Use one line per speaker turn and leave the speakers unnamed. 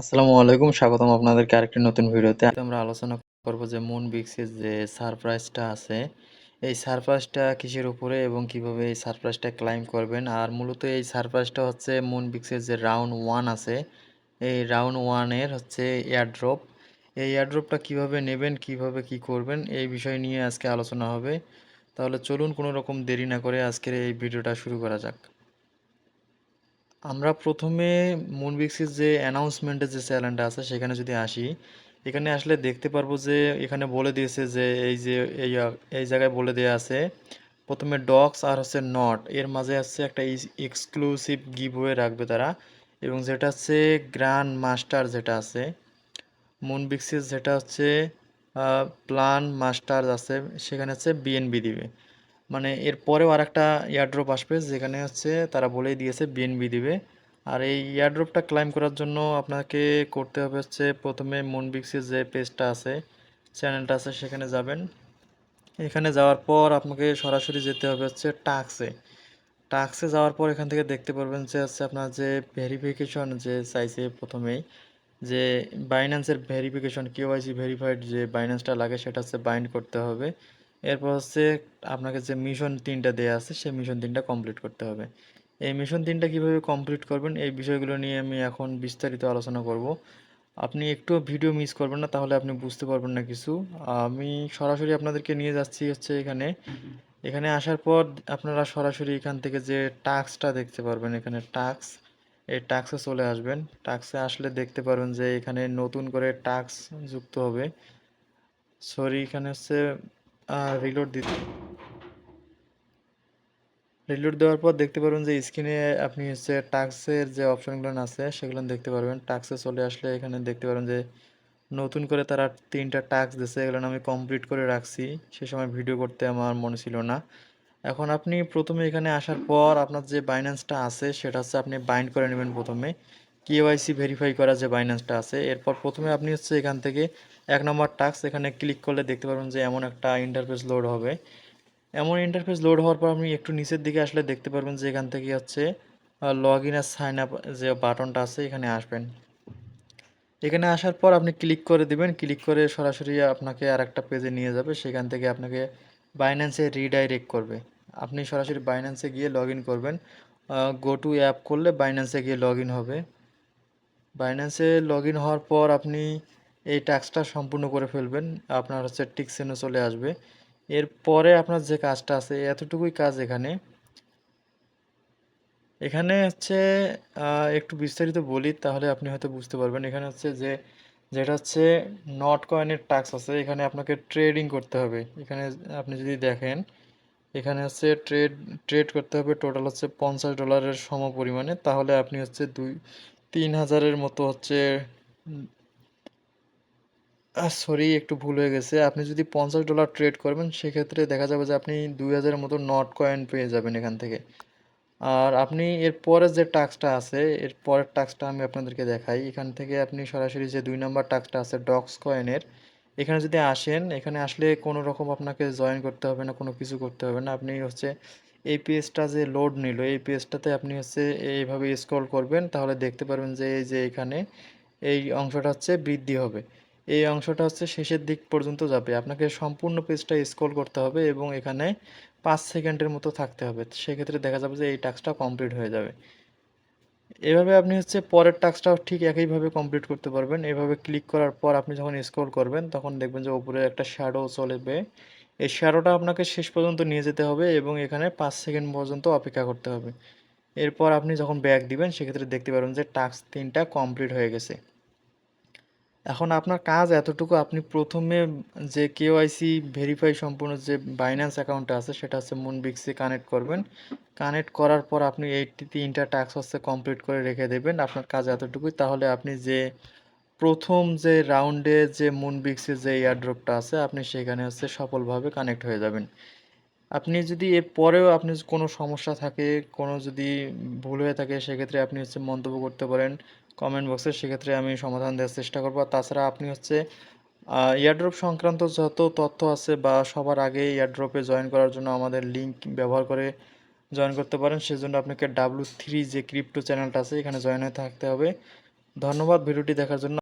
আসসালামু আলাইকুম, স্বাগতম আপনাদেরকে আরেকটি নতুন ভিডিওতে। আজকে আমরা আলোচনা করব যে মুনবিক্সের যে সারপ্রাইজটা আছে, এই সারপ্রাইজটা কিসের উপরে এবং কিভাবে এই সারপ্রাইজটা ক্লাইম করবেন। আর মূলত এই সারপ্রাইজটা হচ্ছে মুনবিক্সের যে রাউন্ড 1 আছে, এই রাউন্ড 1 এর হচ্ছে এয়ারড্রপ। এই এয়ারড্রপটা কিভাবে নেবেন, কিভাবে কি করবেন, এই বিষয় নিয়ে আজকে আলোচনা হবে। তাহলে চলুন কোনো রকম দেরি না করে আজকের এই ভিডিওটা শুরু করা যাক। আমরা প্রথমে মুনবিক্সের যে অ্যানাউন্সমেন্টের যে চ্যানেলটা আছে সেখানে যদি আসি, এখানে আসলে দেখতে পারবো যে এখানে বলে দিয়েছে যে এই যে এই এই জায়গায় বলে দেওয়া আছে প্রথমে ডগস আর হচ্ছে নট এর মাঝে আছে একটা এক্সক্লুসিভ গিভওয়ে রাখবে তারা, এবং যেটা হচ্ছে গ্র্যান্ড মাস্টার যেটা আছে মুনবিক্সের, যেটা হচ্ছে প্লান মাস্টার আছে, সেখানে হচ্ছে বিএনবি দিবে। মানে এর পরেও আরেকটা এয়ারড্রপ আসবে যেখানে হচ্ছে তারা বলেই দিয়েছে বিএনবি দিবে। আর এই এয়ারড্রপটা ক্লাইম করার জন্য আপনাকে করতে হবে হচ্ছে প্রথমে মুনবিক্সের যে পেজটা আছে, চ্যানেলটা আছে, সেখানে যাবেন। এখানে যাওয়ার পর আপনাকে সরাসরি যেতে হবে হচ্ছে টাক্সে। টাক্সে যাওয়ার পর এখান থেকে দেখতে পারবেন যে হচ্ছে আপনার যে ভেরিফিকেশন যে চাইছে প্রথমেই, যে বাইন্যান্সের ভেরিফিকেশন কেওয়াইসি ভেরিফাইড যে বাইন্যান্সটা লাগে সেটা হচ্ছে বাইন্ড করতে হবে। এরপর হচ্ছে আপনাকে যে মিশন 3টা দেওয়া আছে সেই মিশন 3টা কমপ্লিট করতে হবে। এই মিশন 3টা কীভাবে কমপ্লিট করবেন এই বিষয়গুলো নিয়ে আমি এখন বিস্তারিত আলোচনা করব। আপনি একটু ভিডিও মিস করবেন না, তাহলে আপনি বুঝতে পারবেন না কিছু। আমি সরাসরি আপনাদেরকে নিয়ে যাচ্ছি হচ্ছে এখানে। এখানে আসার পর আপনারা সরাসরি এখান থেকে যে টাস্কটা দেখতে পারবেন, এখানে টাস্ক, এই টাস্কে চলে আসবেন। টাস্কে আসলে দেখতে পারবেন যে এখানে নতুন করে টাস্ক যুক্ত হবে। সরি, এখানে হচ্ছে রিলোড দিতে, রিলোড দেওয়ার পর দেখতে পারবেন যে স্ক্রিনে আপনি হচ্ছে টাস্কের যে অপশনগুলো আছে সেগুলো দেখতে পারবেন। টাস্কে চলে আসলে এখানে দেখতে পারবেন যে নতুন করে তারা 3টা টাস্ক দিয়েছে, এগুলো আমি কমপ্লিট করে রাখছি, সে সময় ভিডিও করতে আমার মনে ছিল না। এখন আপনি প্রথমে এখানে আসার পর আপনার যে বাইন্যান্সটা আছে সেটা হচ্ছে আপনি বাইন্ড করে নেবেন প্রথমে, কেওয়াইসি ভেরিফাই করা যে বাইন্যান্সটা আছে। এরপর প্রথমে আপনি হচ্ছে এখান থেকে 1 নম্বর টাস্ক এখানে ক্লিক করলে দেখতে পারবেন যে এমন একটা ইন্টারফেস লোড হবে। এমন ইন্টারফেস লোড হওয়ার পর আপনি একটু নিচের দিকে আসলে দেখতে পারবেন যে এখান থেকে হচ্ছে লগ ইন আর সাইন আপ যে বাটনটা আছে এখানে আসবেন। এখানে আসার পর আপনি ক্লিক করে দিবেন, ক্লিক করে সরাসরি আপনাকে আরেকটা পেজে নিয়ে যাবে, সেখান থেকে আপনাকে বাইন্যান্সে রিডাইরেক্ট করবে। আপনি সরাসরি বাইন্যান্সে গিয়ে লগ ইন করবেন। গো টু অ্যাপ করলে বাইন্যান্সে গিয়ে লগ ইন হবে। বাইন্যান্সে লগ ইন হওয়ার পর আপনি এই টাস্কটা সম্পূর্ণ করে ফেলবেন, আপনার হচ্ছে টিক চিহ্ন চলে আসবে। এরপরে আপনার যে কাজটা আছে এতটুকুই কাজ। এখানে এখানে হচ্ছে একটু বিস্তারিত বলি তাহলে আপনি হয়তো বুঝতে পারবেন। এখানে হচ্ছে যে যেটা হচ্ছে নট কয়েনের টাস্ক আছে, এখানে আপনাকে ট্রেডিং করতে হবে। এখানে আপনি যদি দেখেন এখানে হচ্ছে ট্রেড করতে হবে, টোটাল হচ্ছে $50 সম পরিমাণে, তাহলে আপনি হচ্ছে 2-3 হাজারের মতো হচ্ছে, সরি একটু ভুল হয়ে গেছে, আপনি যদি $50 ট্রেড করবেন সেক্ষেত্রে দেখা যাবে যে আপনি 2,000-এর মতো নট কয়েন পেয়ে যাবেন এখান থেকে। আর আপনি এর পরের যে টাস্কটা আছে, এর পরের টাস্কটা আমি আপনাদেরকে দেখাই। এখান থেকে আপনি সরাসরি যে 2 নম্বর টাস্কটা আছে ডক্স কয়েনের, এখানে যদি আসেন, এখানে আসলে কোনো রকম আপনাকে জয়েন করতে হবে না, কোনো কিছু করতে হবে না। আপনি হচ্ছে এই পেজটা যে লোড নিল এই পেজটাতে আপনি হচ্ছে এইভাবে স্ক্রল করবেন, তাহলে দেখতে পারবেন যে এই যে এখানে এই অংশটা হচ্ছে বৃদ্ধি হবে। এই অংশটা হচ্ছে শেষের দিক পর্যন্ত যাবে, আপনাকে সম্পূর্ণ পেজটা স্ক্রল করতে হবে এবং এখানে 5 সেকেন্ডের মতো থাকতে হবে। সেক্ষেত্রে দেখা যাবে যে এই টাস্কটা কমপ্লিট হয়ে যাবে। এভাবে আপনি হচ্ছে পরের টাস্কটাও ঠিক একইভাবে কমপ্লিট করতে পারবেন। এভাবে ক্লিক করার পর আপনি যখন স্ক্রল করবেন তখন দেখবেন যে উপরে একটা শ্যাডো চলবে। এই শ্যাডোটা আপনাকে শেষ পর্যন্ত নিয়ে যেতে হবে এবং এখানে 5 সেকেন্ড পর্যন্ত অপেক্ষা করতে হবে। এরপর আপনি যখন ব্যাক দিবেন সেক্ষেত্রে দেখতে পারবেন যে টাস্ক 3টা কমপ্লিট হয়ে গেছে। এখন আপনার কাজ এতটুকু, আপনি প্রথমে যে কেওয়াইসি ভেরিফাই সম্পূর্ণ যে বাইন্যান্স অ্যাকাউন্টটা আছে সেটা হচ্ছে মুনবিক্সে কানেক্ট করবেন। কানেক্ট করার পর আপনি এই 3টা টাস্ক হচ্ছে কমপ্লিট করে রেখে দেবেন। আপনার কাজ এতটুকুই, তাহলে আপনি যে প্রথম যে রাউন্ডে যে মুনবিক্সের যে এয়ারড্রপটা আছে আপনি সেখানে হচ্ছে সফলভাবে কানেক্ট হয়ে যাবেন। আপনি যদি এর পরেও আপনি কোনো সমস্যা থাকে, কোনো যদি ভুল হয়ে থাকে সেক্ষেত্রে আপনি হচ্ছে মন্তব্য করতে পারেন কমেন্ট বক্সে, সেক্ষেত্রে আমি সমাধান দেওয়ার চেষ্টা করবো। আর তাছাড়া আপনি হচ্ছে এয়ারড্রপ সংক্রান্ত যত তথ্য আছে বা সবার আগে এয়ারড্রপে জয়েন করার জন্য আমাদের লিঙ্ক ব্যবহার করে জয়েন করতে পারেন। সেজন্য আপনাকে W3 যে ক্রিপ্টো চ্যানেলটা আছে এখানে জয়েন হয়ে থাকতে হবে। ধন্যবাদ ভিডিওটি দেখার জন্য।